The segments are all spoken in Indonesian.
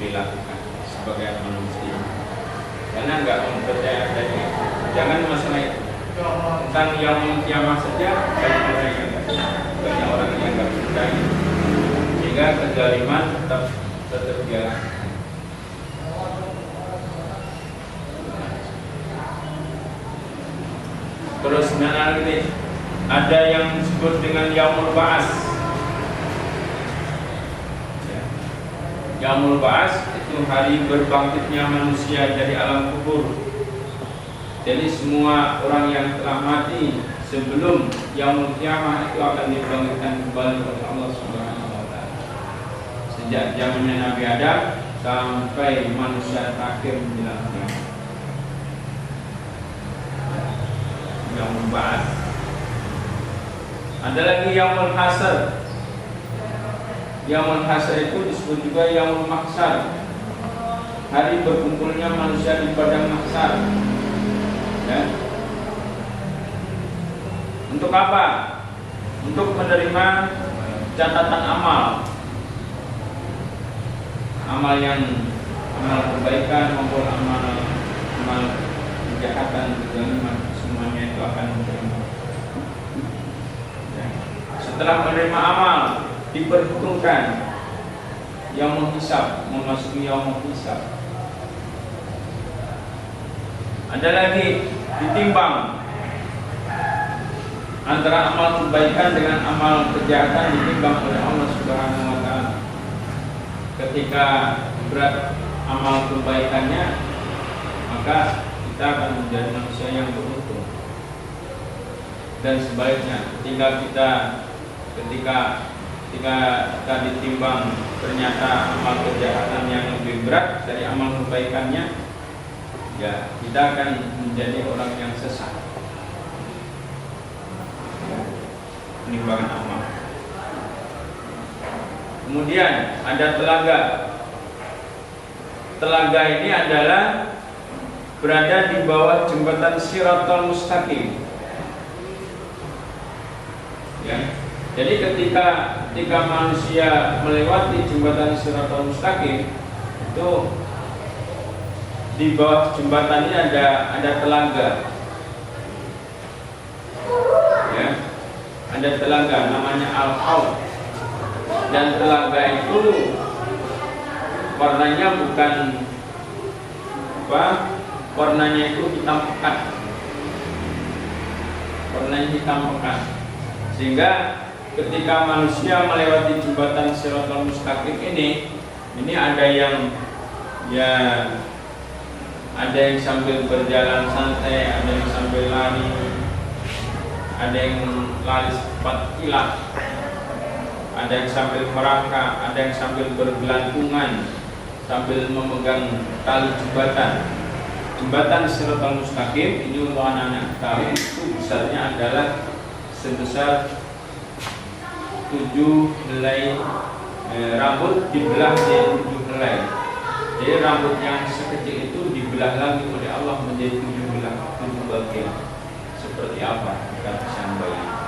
dilakukan sebagai manusia. Karena nggak mempercaya adanya, jangan masalah itu. Tentang yang kiamat saja banyak orang yang nggak percaya, sehingga kezaliman tetap jalan. Terus nanti ada yang disebut dengan Yaumul Ba'ats. Yaumul Ba'ats itu hari berbangkitnya manusia dari alam kubur. Jadi semua orang yang telah mati sebelum Yaumul Qiyamah itu akan dibangkitkan kembali oleh Allah Subhanahu wa taala. Sejak zamannya Nabi Adam sampai manusia terakhir menjelang kiamat. Yaumul Ba'ats. Ada lagi Yaumul Hasyr. Yaumul Hasyr itu disebut juga Yaumul Mahsyar. Hari berkumpulnya manusia di padang mahsyar. Ya. Untuk apa? Untuk menerima catatan amal. Amal kebaikan maupun amal kejahatan, kezaliman, semuanya itu akan menerima. Ya. Setelah menerima amal, diperhitungkan Yaumul Hisab, memasuki Yaumul Hisab. Ada lagi ditimbang antara amal kebaikan dengan amal kejahatan, ditimbang oleh Allah Subhanahu wa taala. Ketika berat amal kebaikannya, maka kita akan menjadi manusia yang beruntung. Dan sebaliknya, ketika kita ditimbang ternyata amal kejahatan yang lebih berat dari amal kebaikannya, ya kita akan menjadi orang yang sesat. Penimbangan amal. Kemudian ada telaga. Telaga ini adalah berada di bawah jembatan Shiratal Mustaqim. Ya. Jadi ketika manusia melewati jembatan Shiratal Mustaqim, itu di bawah jembatan ini ada telaga. Ya. Ada telaga namanya Al-Haud. Dan telaga itu warnanya bukan warnanya itu hitam pekat. Warnanya hitam pekat. Sehingga ketika manusia melewati jembatan Shiratal Mustaqim ini ada yang ada yang sambil berjalan santai, ada yang sambil lari, ada yang lari cepat kilat, ada yang sambil merangkak, ada yang sambil bergelantungan sambil memegang tali jembatan. Jembatan Shiratal Mustaqim ini untuk anak-anak tahu itu besarnya adalah sebesar 7 helai rambut dibelah menjadi 7 helai. Jadi rambut yang sekecil itu dibelah lagi oleh Allah menjadi 7 bagian. Seperti apa kita bisa membayangkan.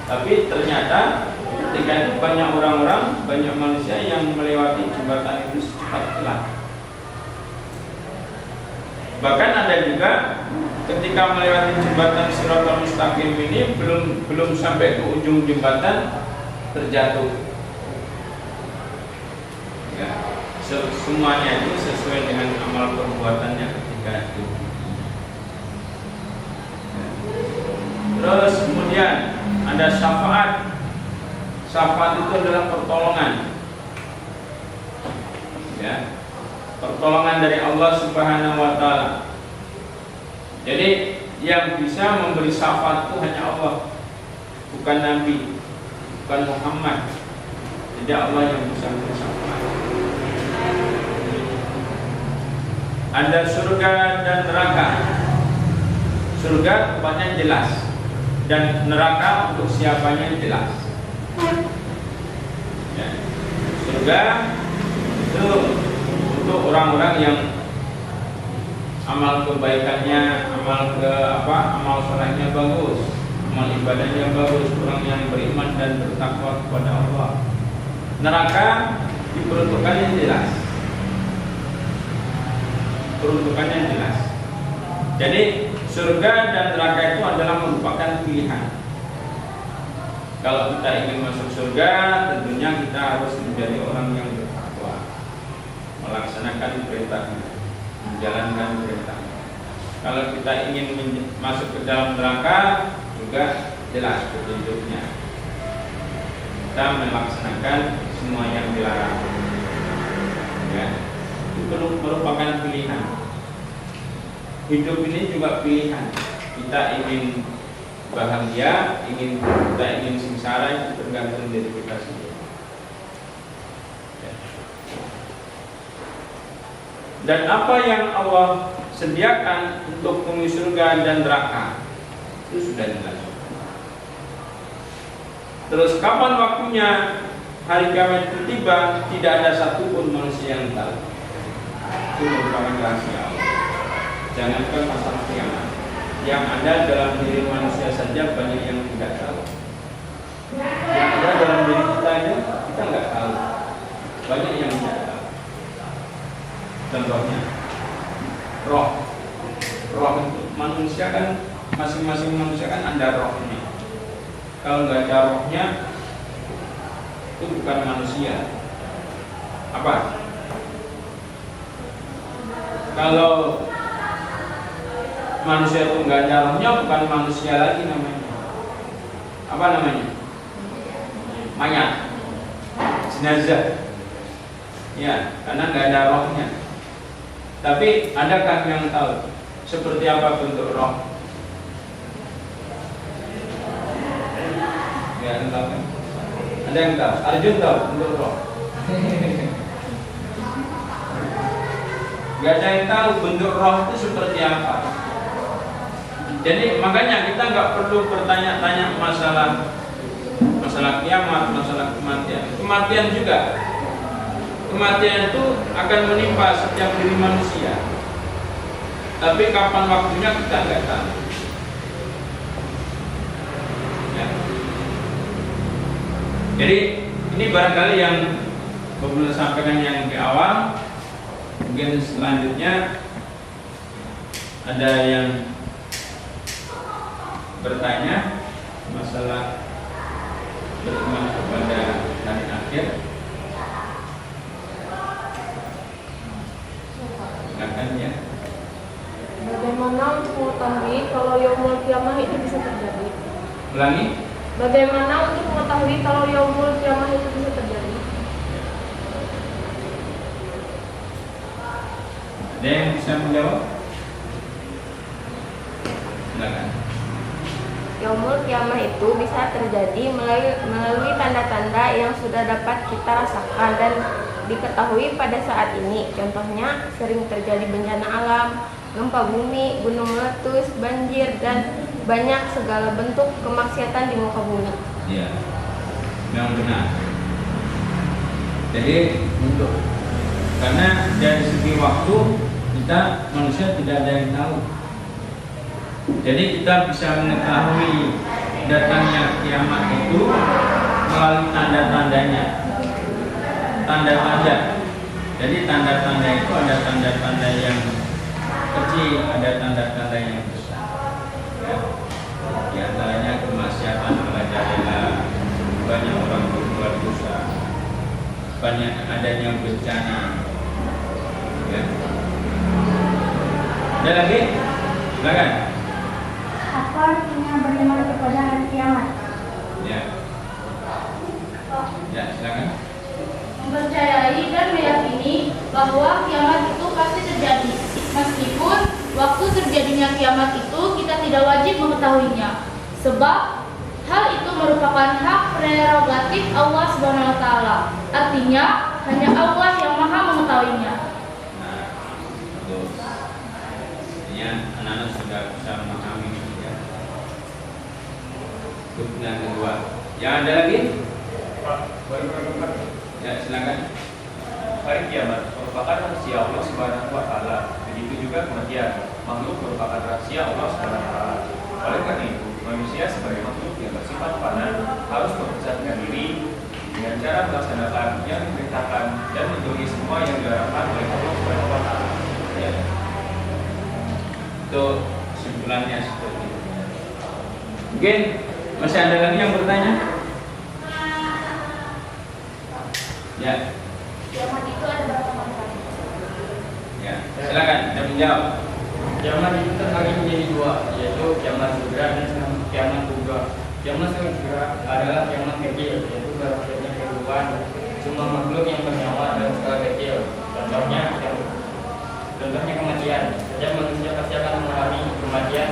Tapi ternyata ketika itu banyak orang-orang, banyak manusia yang melewati jembatan itu secepat kilat. Bahkan ada juga ketika melewati jembatan Shiratal Mustaqim ini belum sampai ke ujung jembatan terjatuh. Ya, semuanya itu sesuai dengan amal perbuatannya ketika itu. Ya. Terus kemudian ada syafaat. Syafaat itu adalah pertolongan. Ya. Pertolongan dari Allah Subhanahu wa taala. Jadi yang bisa memberi syafaat itu hanya Allah, bukan Nabi, bukan Muhammad. Tidak Allah yang bisa memberi syafaat. Ada surga dan neraka. Surga tempatnya jelas, dan neraka untuk siapanya jelas. Ya. Surga itu untuk orang-orang yang amal kebaikannya, amal solehnya bagus, amal ibadahnya bagus, orang yang beriman dan bertakwa kepada Allah. Neraka diperuntukkan yang jelas, peruntukannya jelas. Jadi surga dan neraka itu adalah merupakan pilihan. Kalau kita ingin masuk surga, tentunya kita harus menjadi orang yang bertakwa, melaksanakan perintahnya, menjalankan perintahnya. Kalau kita ingin masuk ke dalam neraka, juga jelas petunjuknya. Kita melaksanakan semua yang dilarang. Ya, itu merupakan pilihan. Hidup ini juga pilihan. Kita ingin bahagia, kita ingin sengsara, itu tergantung dari kita sendiri. Ya. Dan apa yang Allah sediakan untuk penghuni surga dan neraka itu sudah jelas. Terus kapan waktunya hari kiamat itu tiba, tidak ada satupun manusia yang tahu. Itu merupakan rahasia Allah. Jangankan masalah kiamat, yang ada dalam diri manusia saja banyak yang tidak tahu. Yang ada dalam diri kita aja kita nggak tahu. Banyak yang tidak tahu. Contohnya roh itu manusia kan, masing-masing manusia kan ada rohnya. Kalau nggak ada rohnya itu bukan manusia. Apa? Kalau manusia itu nggak ada rohnya, bukan manusia lagi namanya. Apa namanya? Mayat, jenazah. Ya, karena nggak ada rohnya. Tapi adakah yang tahu seperti apa bentuk roh? Ya, enggak kan? Ada yang tahu? Arjun tahu bentuk roh? Gak ada yang tahu bentuk roh itu seperti apa. Jadi makanya kita nggak perlu bertanya-tanya masalah kiamat, masalah kematian. Kematian juga. Kematian itu akan menimpa setiap diri manusia. Tapi kapan waktunya kita nggak tahu. Ya. Jadi ini barangkali yang perlu sampaikan yang di awal. Mungkin selanjutnya ada yang bertanya masalah beriman kepada hari akhir. Silakan ya. Bagaimana untuk mengetahui kalau yaumul kiamah itu bisa terjadi? Ulangi. Bagaimana untuk mengetahui kalau yaumul kiamah itu bisa terjadi? Ada yang bisa menjawab? Silakan. Yaumul kiamah itu bisa terjadi melalui tanda-tanda yang sudah dapat kita rasakan dan diketahui pada saat ini. Contohnya sering terjadi bencana alam, gempa bumi, gunung meletus, banjir, dan banyak segala bentuk kemaksiatan di muka bumi. Iya, yang benar. Jadi karena dari segi waktu kita manusia tidak ada yang tahu. Jadi kita bisa mengetahui datangnya kiamat itu melalui tanda-tandanya. Tanda-tanda. Jadi tanda-tanda itu ada tanda-tanda yang kecil, ada tanda-tanda yang besar. Ya. Di antaranya kemaksiatan merajalela, banyak orang berbuat dosa, banyak adanya bencana. Ya. Ada lagi? Silakan. Apa artinya beriman kepada hari kiamat? Ya. Ya, silakan. Mempercayai dan meyakini bahwa kiamat itu pasti terjadi. Meskipun waktu terjadinya kiamat itu kita tidak wajib mengetahuinya. Sebab hal itu merupakan hak prerogatif Allah SWT. Artinya hanya Allah yang maha mengetahuinya. Nah, terus artinya anak-anak sudah bisa memahami ya. Yang kedua, yang ada lagi? Ya, silakan. Hari kiamat merupakan rahasia Allah Subhanahu wa taala. Begitu juga kematian. Makhluk merupakan rahasia Allah Subhanahu wa taala. Oleh karena itu, manusia sebagai makhluk yang bersifat fana harus mempersiapkan diri dengan cara melaksanakan yang diperintahkan dan menjauhi semua yang dilarangkan oleh Allah Subhanahu wa taala. Ya. Itu kesimpulannya seperti itu. Mungkin masih ada lagi yang bertanya? Ya. Kiamat itu ada berapa macam? Ya, silakan kita menjawab. Kiamat itu terbagi menjadi dua, yaitu kiamat segera dan kiamat kubra. Kiamat segera adalah kiamat kecil, yaitu berakhirnya kehidupan semua makhluk yang bernyawa dan skala kecil. Contohnya kematian. Setiap manusia pasti akan mengalami kematian